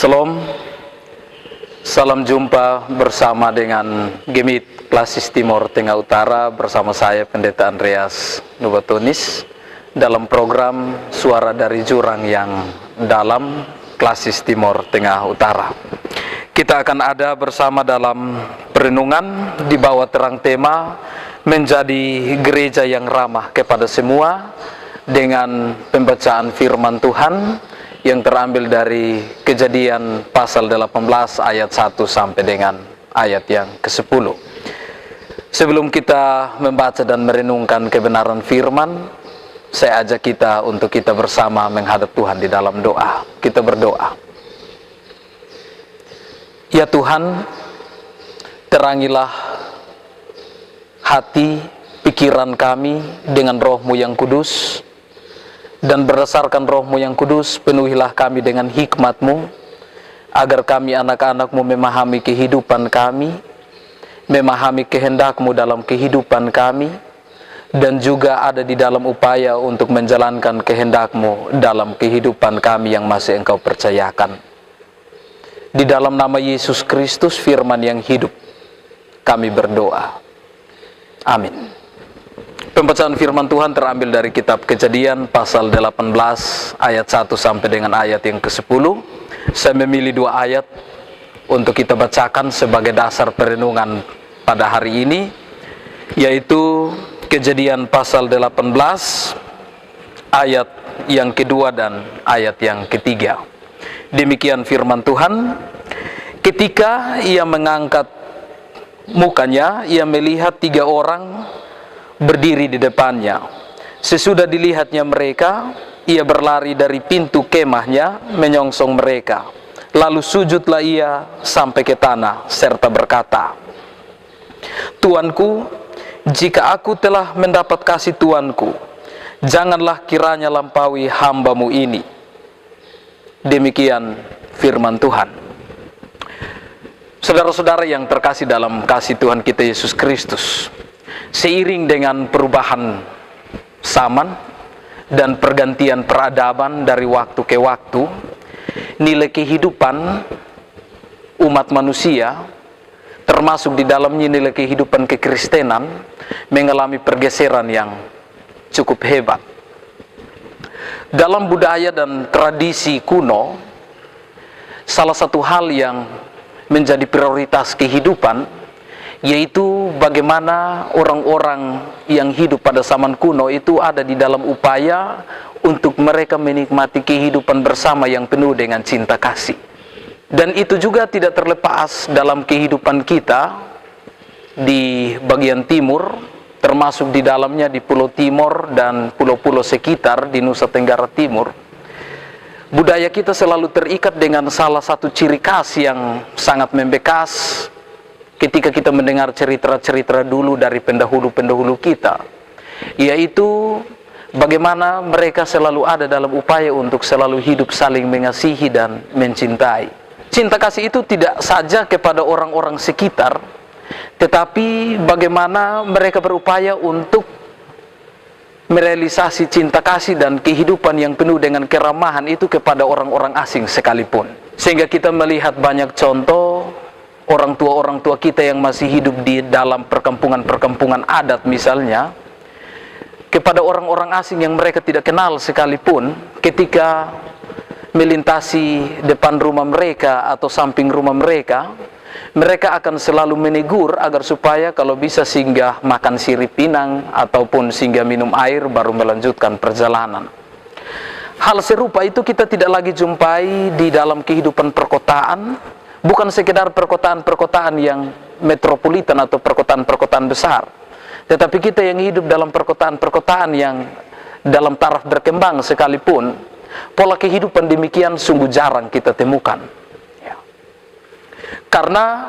Shalom, salam jumpa bersama dengan Gemit Klasis Timur Tengah Utara bersama saya Pendeta Andreas Nubatunis dalam program Suara dari Jurang yang Dalam Klasis Timur Tengah Utara. Kita akan ada bersama dalam perenungan di bawah terang tema menjadi gereja yang ramah kepada semua dengan pembacaan firman Tuhan yang terambil dari Kejadian pasal 18 ayat 1 sampai dengan ayat yang ke-10. Sebelum kita membaca dan merenungkan kebenaran firman, saya ajak kita untuk kita bersama menghadap Tuhan di dalam doa. Kita berdoa. Ya Tuhan, terangilah hati, pikiran kami dengan Roh-Mu yang kudus, dan berdasarkan Roh-Mu yang kudus, penuhilah kami dengan hikmat-Mu, agar kami anak-anak-Mu memahami kehidupan kami, memahami kehendak-Mu dalam kehidupan kami, dan juga ada di dalam upaya untuk menjalankan kehendak-Mu dalam kehidupan kami yang masih Engkau percayakan. Di dalam nama Yesus Kristus, firman yang hidup, kami berdoa. Amin. Pembacaan firman Tuhan terambil dari kitab Kejadian pasal 18 ayat 1 sampai dengan ayat yang ke-10. Saya memilih dua ayat untuk kita bacakan sebagai dasar perenungan pada hari ini, yaitu Kejadian pasal 18 ayat yang kedua dan ayat yang ketiga. Demikian firman Tuhan. Ketika ia mengangkat mukanya, ia melihat 3 orang berdiri di depannya. Sesudah dilihatnya mereka, ia berlari dari pintu kemahnya menyongsong mereka. Lalu sujudlah ia sampai ke tanah serta berkata, "Tuanku, jika aku telah mendapat kasih Tuanku, janganlah kiranya lampaui hamba-Mu ini." Demikian firman Tuhan. Saudara-saudara yang terkasih dalam kasih Tuhan kita Yesus Kristus, seiring dengan perubahan zaman dan pergantian peradaban dari waktu ke waktu, nilai kehidupan umat manusia, termasuk di dalamnya nilai kehidupan kekristenan, mengalami pergeseran yang cukup hebat. Dalam budaya dan tradisi kuno, salah satu hal yang menjadi prioritas kehidupan yaitu bagaimana orang-orang yang hidup pada zaman kuno itu ada di dalam upaya untuk mereka menikmati kehidupan bersama yang penuh dengan cinta kasih. Dan itu juga tidak terlepas dalam kehidupan kita di bagian timur, termasuk di dalamnya di Pulau Timor dan pulau-pulau sekitar di Nusa Tenggara Timur. Budaya kita selalu terikat dengan salah satu ciri khas yang sangat membekas ketika kita mendengar cerita-cerita dulu dari pendahulu-pendahulu kita, yaitu bagaimana mereka selalu ada dalam upaya untuk selalu hidup saling mengasihi dan mencintai. Cinta kasih itu tidak saja kepada orang-orang sekitar, tetapi bagaimana mereka berupaya untuk merealisasi cinta kasih dan kehidupan yang penuh dengan keramahan itu kepada orang-orang asing sekalipun. Sehingga kita melihat banyak contoh orang tua kita yang masih hidup di dalam perkampungan-perkampungan adat misalnya, kepada orang-orang asing yang mereka tidak kenal sekalipun, ketika melintasi depan rumah mereka atau samping rumah mereka, mereka akan selalu menegur agar supaya kalau bisa singgah makan sirip pinang ataupun singgah minum air baru melanjutkan perjalanan. Hal serupa itu kita tidak lagi jumpai di dalam kehidupan perkotaan, bukan sekedar perkotaan-perkotaan yang metropolitan atau perkotaan-perkotaan besar, tetapi kita yang hidup dalam perkotaan-perkotaan yang dalam taraf berkembang sekalipun, pola kehidupan demikian sungguh jarang kita temukan. Karena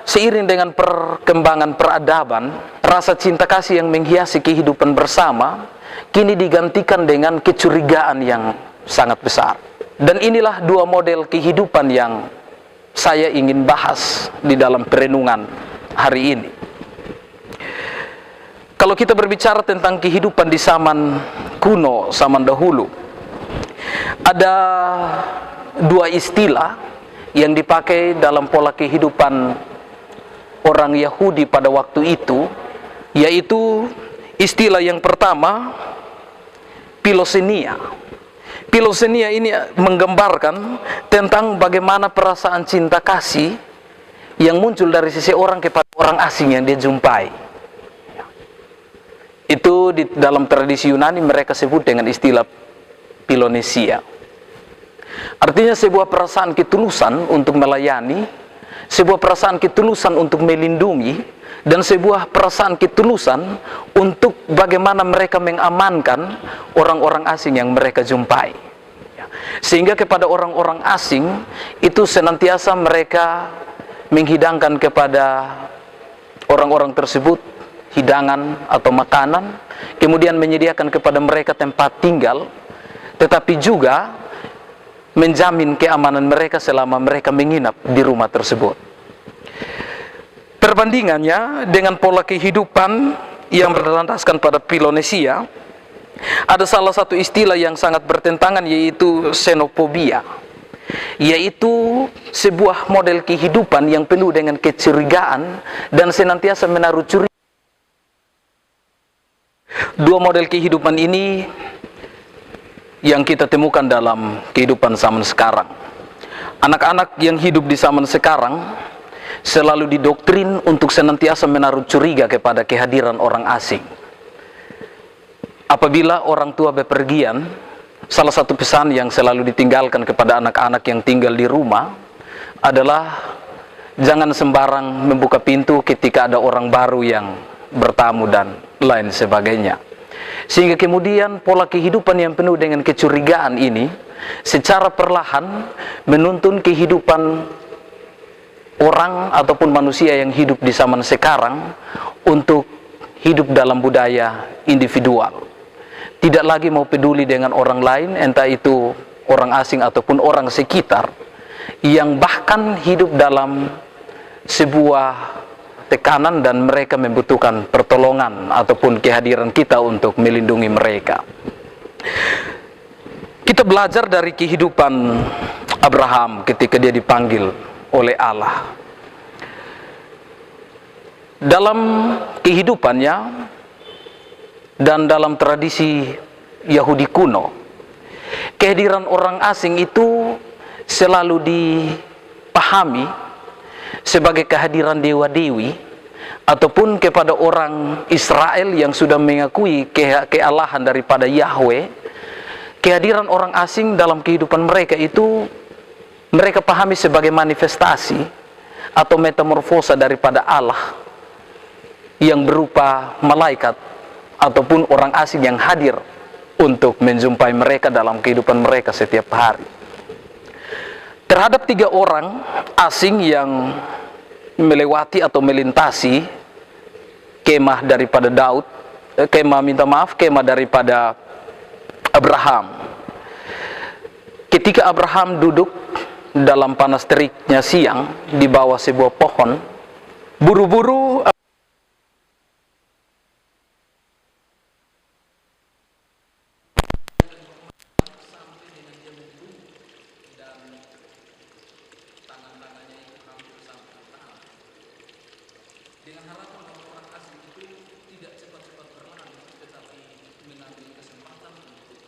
seiring dengan perkembangan peradaban, rasa cinta kasih yang menghiasi kehidupan bersama kini digantikan dengan kecurigaan yang sangat besar. Dan inilah dua model kehidupan yang saya ingin bahas di dalam perenungan hari ini. Kalau kita berbicara tentang kehidupan di zaman kuno, zaman dahulu, ada dua istilah yang dipakai dalam pola kehidupan orang Yahudi pada waktu itu, yaitu istilah yang pertama, filosenia. Filosenia ini menggambarkan tentang bagaimana perasaan cinta kasih yang muncul dari seseorang kepada orang asing yang dia jumpai. Itu di dalam tradisi Yunani mereka sebut dengan istilah Philonesia. Artinya sebuah perasaan ketulusan untuk melayani, sebuah perasaan ketulusan untuk melindungi, dan sebuah perasaan ketulusan untuk bagaimana mereka mengamankan orang-orang asing yang mereka jumpai. Sehingga kepada orang-orang asing itu senantiasa mereka menghidangkan kepada orang-orang tersebut hidangan atau makanan, kemudian menyediakan kepada mereka tempat tinggal, tetapi juga menjamin keamanan mereka selama mereka menginap di rumah tersebut. Perbandingannya dengan pola kehidupan yang berlandaskan pada Philonesia, ada salah satu istilah yang sangat bertentangan, yaitu xenophobia, yaitu sebuah model kehidupan yang penuh dengan kecurigaan dan senantiasa menaruh curiga. Dua model kehidupan ini yang kita temukan dalam kehidupan zaman sekarang. Anak-anak yang hidup di zaman sekarang selalu didoktrin untuk senantiasa menaruh curiga kepada kehadiran orang asing. Apabila orang tua bepergian, salah satu pesan yang selalu ditinggalkan kepada anak-anak yang tinggal di rumah adalah jangan sembarang membuka pintu ketika ada orang baru yang bertamu dan lain sebagainya. Sehingga kemudian pola kehidupan yang penuh dengan kecurigaan ini secara perlahan menuntun kehidupan orang ataupun manusia yang hidup di zaman sekarang untuk hidup dalam budaya individual. Tidak lagi mau peduli dengan orang lain, entah itu orang asing ataupun orang sekitar, yang bahkan hidup dalam sebuah tekanan dan mereka membutuhkan pertolongan ataupun kehadiran kita untuk melindungi mereka. Kita belajar dari kehidupan Abraham ketika dia dipanggil oleh Allah. Dalam kehidupannya dan dalam tradisi Yahudi kuno, kehadiran orang asing itu selalu dipahami sebagai kehadiran dewa-dewi, ataupun kepada orang Israel yang sudah mengakui kealahan daripada Yahweh. Kehadiran orang asing dalam kehidupan mereka itu mereka pahami sebagai manifestasi atau metamorfosa daripada Allah yang berupa malaikat ataupun orang asing yang hadir untuk menjumpai mereka dalam kehidupan mereka setiap hari. Terhadap 3 orang asing yang melewati atau melintasi kemah daripada kemah daripada Abraham. Ketika Abraham duduk dalam panas teriknya siang di bawah sebuah pohon, buru-buru dengan harapan bahwa orang asing itu tidak cepat-cepat berlari, tetapi mengambil kesempatan untuk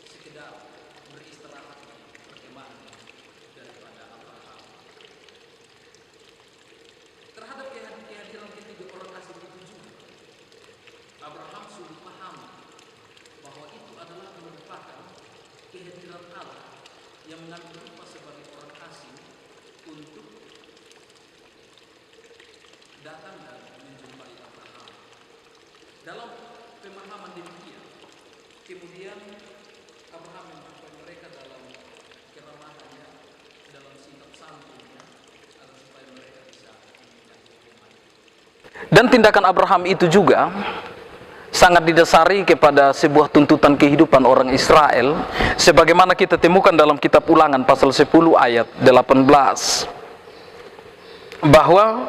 sekedar beristirahat di perkemahan daripada Abraham. Terhadap kehadiran ketiga orang asing itu juga, Abraham sudah paham bahwa itu adalah merupakan kehadiran Allah yang mengambil rupa sebagai orang asing untuk datang dan menjumpai Abraham. Dalam pemahaman demikian, kemudian Abraham menjumpai mereka dalam keramahannya, dalam sikap santunnya, agar supaya mereka bisa menikahi rumahnya. Dan tindakan Abraham itu juga sangat didasari kepada sebuah tuntutan kehidupan orang Israel, sebagaimana kita temukan dalam kitab Ulangan pasal 10 ayat 18, bahwa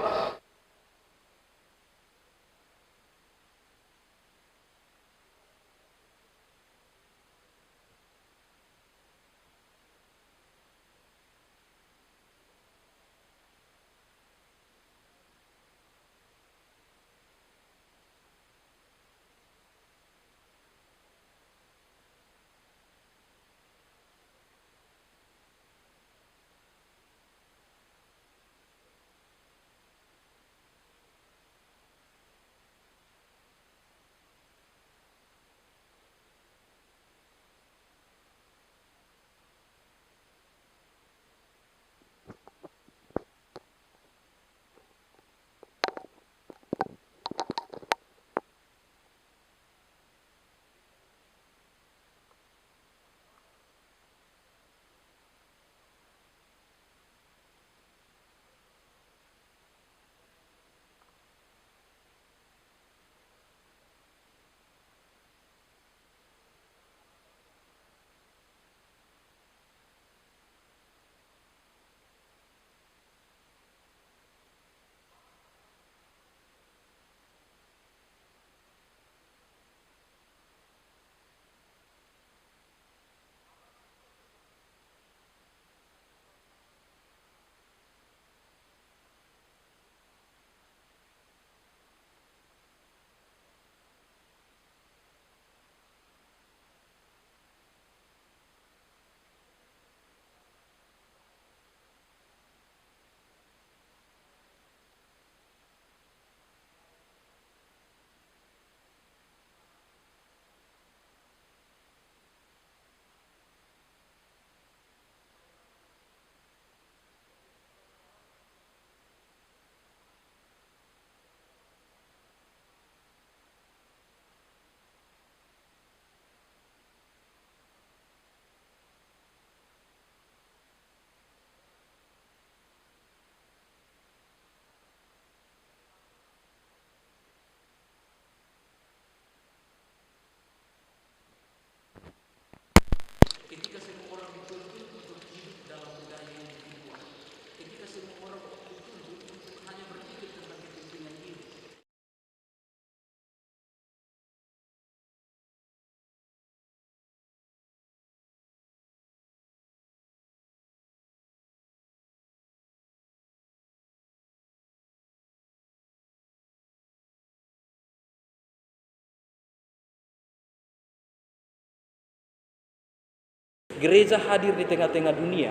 Gereja hadir di tengah-tengah dunia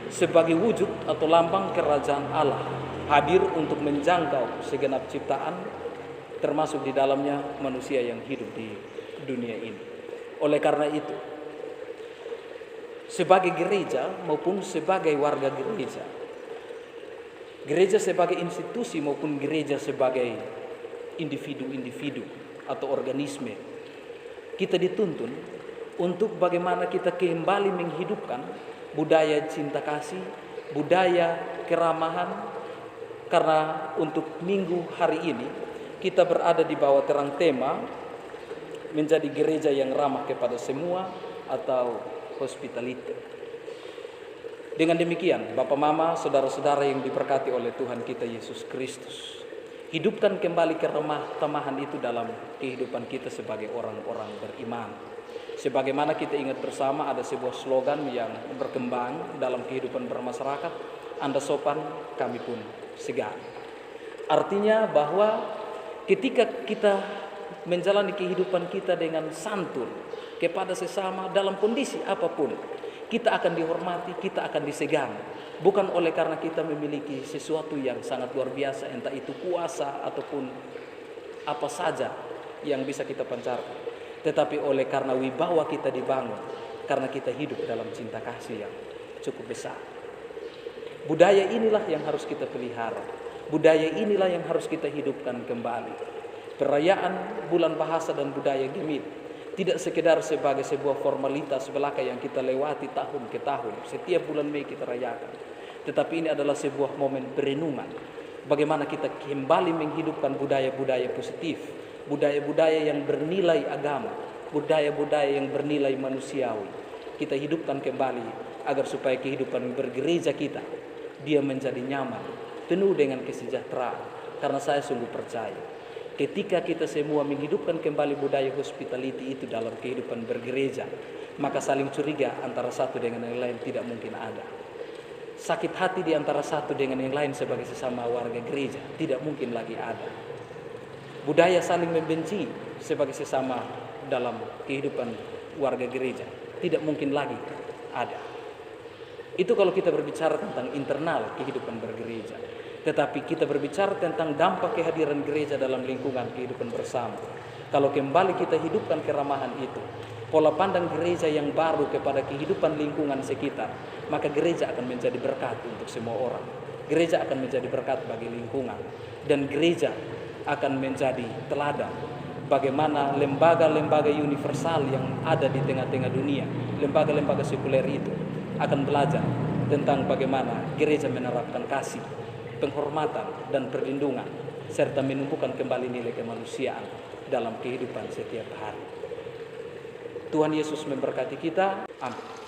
sebagai wujud atau lambang kerajaan Allah, hadir untuk menjangkau segenap ciptaan, termasuk di dalamnya manusia yang hidup di dunia ini. Oleh karena itu, sebagai gereja maupun sebagai warga gereja, gereja sebagai institusi maupun gereja sebagai individu-individu atau organisme, kita dituntun untuk bagaimana kita kembali menghidupkan budaya cinta kasih, budaya keramahan. Karena untuk minggu hari ini kita berada di bawah terang tema menjadi gereja yang ramah kepada semua atau hospitality. Dengan demikian, Bapak Mama, saudara-saudara yang diberkati oleh Tuhan kita Yesus Kristus, hidupkan kembali keremah temahan itu dalam kehidupan kita sebagai orang-orang beriman. Sebagaimana kita ingat bersama, ada sebuah slogan yang berkembang dalam kehidupan bermasyarakat, Anda sopan, kami pun segan. Artinya bahwa ketika kita menjalani kehidupan kita dengan santun kepada sesama dalam kondisi apapun, kita akan dihormati, kita akan disegani. Bukan oleh karena kita memiliki sesuatu yang sangat luar biasa, entah itu kuasa ataupun apa saja yang bisa kita pancarkan, tetapi oleh karena wibawa kita dibangun, karena kita hidup dalam cinta kasih yang cukup besar. Budaya inilah yang harus kita pelihara, budaya inilah yang harus kita hidupkan kembali. Perayaan bulan bahasa dan budaya Gemit tidak sekedar sebagai sebuah formalitas belaka yang kita lewati tahun ke tahun, setiap bulan Mei kita rayakan, tetapi ini adalah sebuah momen perenungan bagaimana kita kembali menghidupkan budaya-budaya positif, budaya-budaya yang bernilai agama, budaya-budaya yang bernilai manusiawi. Kita hidupkan kembali agar supaya kehidupan bergereja kita dia menjadi nyaman, penuh dengan kesejahteraan. Karena saya sungguh percaya ketika kita semua menghidupkan kembali budaya hospitality itu dalam kehidupan bergereja, maka saling curiga antara satu dengan yang lain tidak mungkin ada. Sakit hati di antara satu dengan yang lain sebagai sesama warga gereja tidak mungkin lagi ada. Budaya saling membenci sebagai sesama dalam kehidupan warga gereja tidak mungkin lagi ada. Itu kalau kita berbicara tentang internal kehidupan bergereja. Tetapi kita berbicara tentang dampak kehadiran gereja dalam lingkungan kehidupan bersama. Kalau kembali kita hidupkan keramahan itu, pola pandang gereja yang baru kepada kehidupan lingkungan sekitar, maka gereja akan menjadi berkat untuk semua orang. Gereja akan menjadi berkat bagi lingkungan, dan gereja akan menjadi teladan bagaimana lembaga-lembaga universal yang ada di tengah-tengah dunia, lembaga-lembaga sekuler itu akan belajar tentang bagaimana gereja menerapkan kasih, penghormatan, dan perlindungan, serta menumbuhkan kembali nilai kemanusiaan dalam kehidupan setiap hari. Tuhan Yesus memberkati kita. Amin.